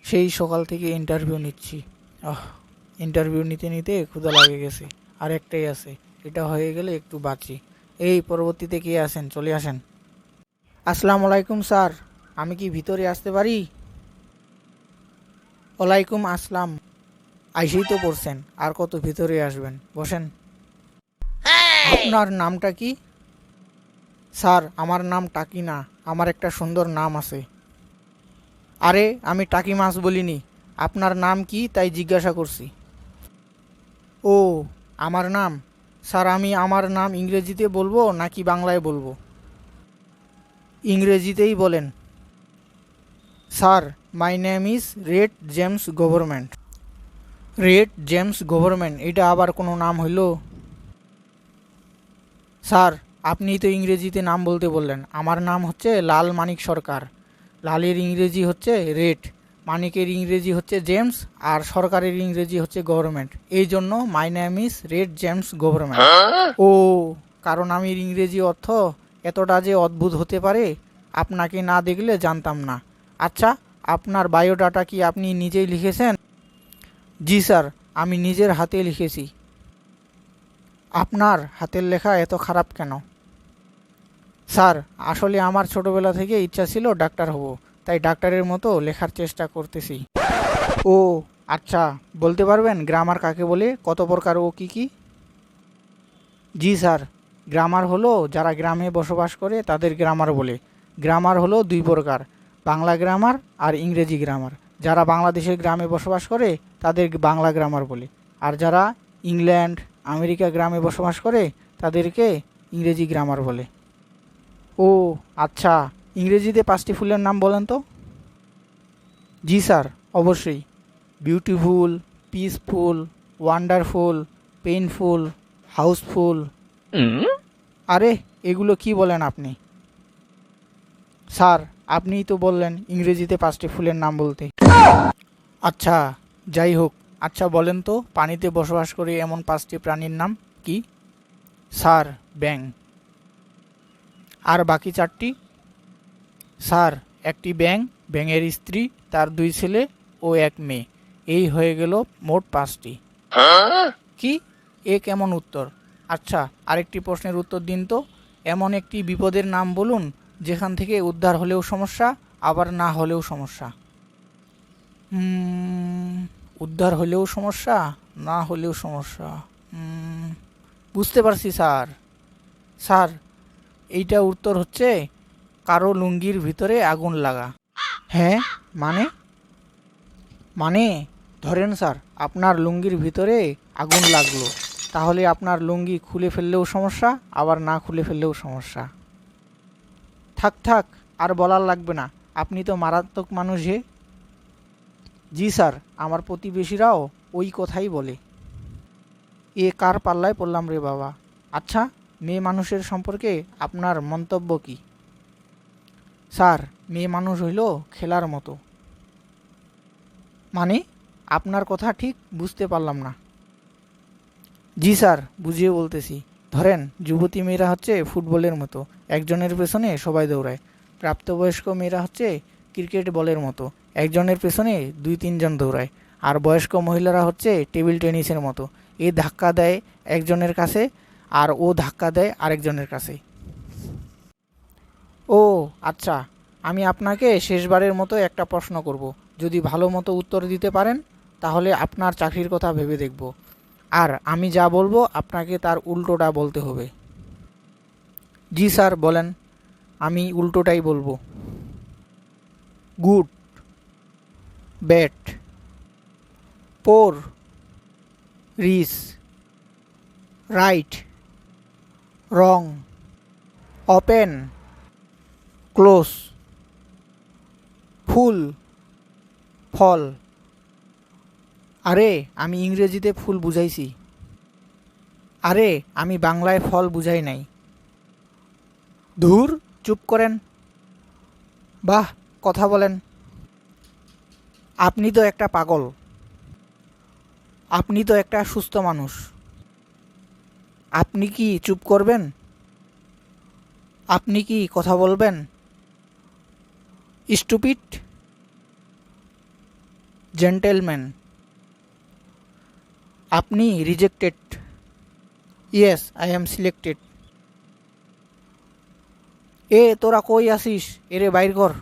সেই সকাল থেকে ইন্টারভিউ নিচ্ছি। ইন্টারভিউ নিতে নিতে ক্ষুধা লাগে গেছে। আর একটাই আছে, এটা হয়ে গেলে একটু বাঁচি। এই পরবর্তীতে কে আছেন, চলে আসেন। আসসালামু আলাইকুম স্যার, আমি কি ভিতরে আসতে পারি? ওয়ালাইকুম আসসালাম। আইসেই তো পড়ছেন, আর কত ভিতরে আসবেন, বসেন। আপনার নামটা কি? স্যার, আমার নাম টাকি না, আমার একটা সুন্দর নাম আছে। আরে, আমি টাকি মাছ বলিনি। আপনার নাম কি তাই জিজ্ঞাসা করছি। ও, আমার নাম। স্যার, আমি আমার নাম ইংরেজিতে বলবো নাকি বাংলায় বলবো? ইংরেজিতেই বলেন। Sir, my name is red James government. Red James government, এটা আবার কোনো নাম হইল? স্যার, আপনিই তো ইংরেজিতে নাম বলতে বললেন। আমার নাম হচ্ছে লাল মানিক সরকার। লালের ইংরেজি হচ্ছে রেড, মানিকের ইংরেজি হচ্ছে জেমস, আর সরকারের ইংরেজি হচ্ছে গভর্নমেন্ট। এই জন্য my name is red James government. ও, কারণ আমি ইংরেজি অর্থ এতটা যে অদ্ভুত হতে পারে, আপনাকে না দেখলে জানতাম না। আচ্ছা, আপনার বায়োডাটা কি আপনি নিজেই লিখেছেন? জি স্যার, আমি নিজের হাতে লিখেছি। আপনার হাতের লেখা এত খারাপ কেন? স্যার, আসলে আমার ছোটবেলা থেকে ইচ্ছা ছিল ডাক্তার হব, তাই ডাক্তারের মতো লেখার চেষ্টা করতেছি। ও আচ্ছা, বলতে পারবেন গ্রামার কাকে বলে, কত প্রকার ও কি কি? জি স্যার, গ্রামার হলো যারা গ্রামে বসবাস করে তাদের গ্রামার বলে। গ্রামার হলো দুই প্রকার, বাংলা গ্রামার আর ইংরেজি গ্রামার। যারা বাংলাদেশের গ্রামে বসবাস করে তাদের বাংলা গ্রামার বলে, আর যারা ইংল্যান্ড, আমেরিকা গ্রামে বসবাস করে তাদেরকে ইংরেজি গ্রামার বলে। ও আচ্ছা, ইংরেজিতে 5টি ফুলের নাম বলেন তো। জি স্যার, অবশ্যই। Beautiful, peaceful, wonderful, painful, houseful. আরে, এগুলো কি বলেন আপনি? স্যার, আপনিই তো বললেন ইংরেজিতে 5টি ফুলের নাম বলতে। আচ্ছা, যাই হোক। আচ্ছা বলেন তো, পানিতে বসবাস করে এমন 5টি প্রাণীর নাম কি? স্যার, ব্যাঙ। আর বাকি 4টি? স্যার, একটি ব্যাঙ, ব্যাঙের স্ত্রী, তার 2 ছেলে ও 1 মেয়ে। এই হয়ে গেল মোট 5টি। কি, এ কেমন উত্তর? আচ্ছা, আরেকটি প্রশ্নের উত্তর দিন তো। এমন একটি বিপদের নাম বলুন যেখান থেকে উদ্ধার হলেও সমস্যা, আবার না হলেও সমস্যা। উদ্ধার হলেও সমস্যা, না হলেও সমস্যা। বুঝতে পারছি স্যার। স্যার, এইটা উত্তর হচ্ছে কারো লুঙ্গির ভিতরে আগুন লাগা। হ্যাঁ, মানে? মানে, ধরেন স্যার, আপনার লুঙ্গির ভিতরে আগুন লাগলো, তাহলে আপনার লুঙ্গি খুলে ফেললেও সমস্যা, আবার না খুলে ফেললেও সমস্যা। থাক থাক, আর বলার লাগবে না, আপনি তো মারাত্মক মানুষ হে। জি স্যার, আমার প্রতিবেশীরাও ওই কথাই বলে। এ কার পাল্লায় পড়লাম রে বাবা। আচ্ছা, মেয়ে মানুষের সম্পর্কে আপনার মন্তব্য কি? স্যার, মেয়ে মানুষ হইল খেলার মতো। মানে, আপনার কথা ঠিক বুঝতে পারলাম না। জি স্যার, বুঝিয়ে বলতেছি। ধরেন, যুবতী মেয়েরা হচ্ছে ফুটবলের মতো, একজনের পেছনে সবাই দৌড়ায়। প্রাপ্তবয়স্ক মেয়েরা হচ্ছে ক্রিকেট বলের মতো, একজনের পেছনে 2-3 জন দৌড়ায়। আর বয়স্ক মহিলারা হচ্ছে টেবিল টেনিসের মতো, এ ধাক্কা দেয় একজনের কাছে, আর ও ধাক্কা দেয় আরেকজনের কাছে। ও আচ্ছা, আমি আপনাকে শেষবারের মতো একটা প্রশ্ন করব। যদি ভালো মতো উত্তর দিতে পারেন তাহলে আপনার চাকরির কথা ভেবে দেখব। আর আমি যা বলবো আপনাকে তার উল্টোটা বলতে হবে। জি স্যার, বলেন। আমি উল্টোটাই বলবো। গুড, ব্যাড, পোর, রিচ, রাইট, রং, ওপেন, ক্লোজ, ফুল, ফল। আরে, আমি ইংরেজিতে ফুল বুঝাইছি। আরে, আমি বাংলায় ফল বুঝাই নাই। ধুর, চুপ করেন। বাহ, কথা বলেন। আপনি তো একটা পাগল। আপনি তো একটা সুস্থ মানুষ। আপনি কি চুপ করবেন? আপনি কি কথা বলবেন? স্টুপিড। জেন্টেলম্যান। আপনি rejected. Yes, I am selected. এ তোরা কই আসিস? এরে বাইর কর।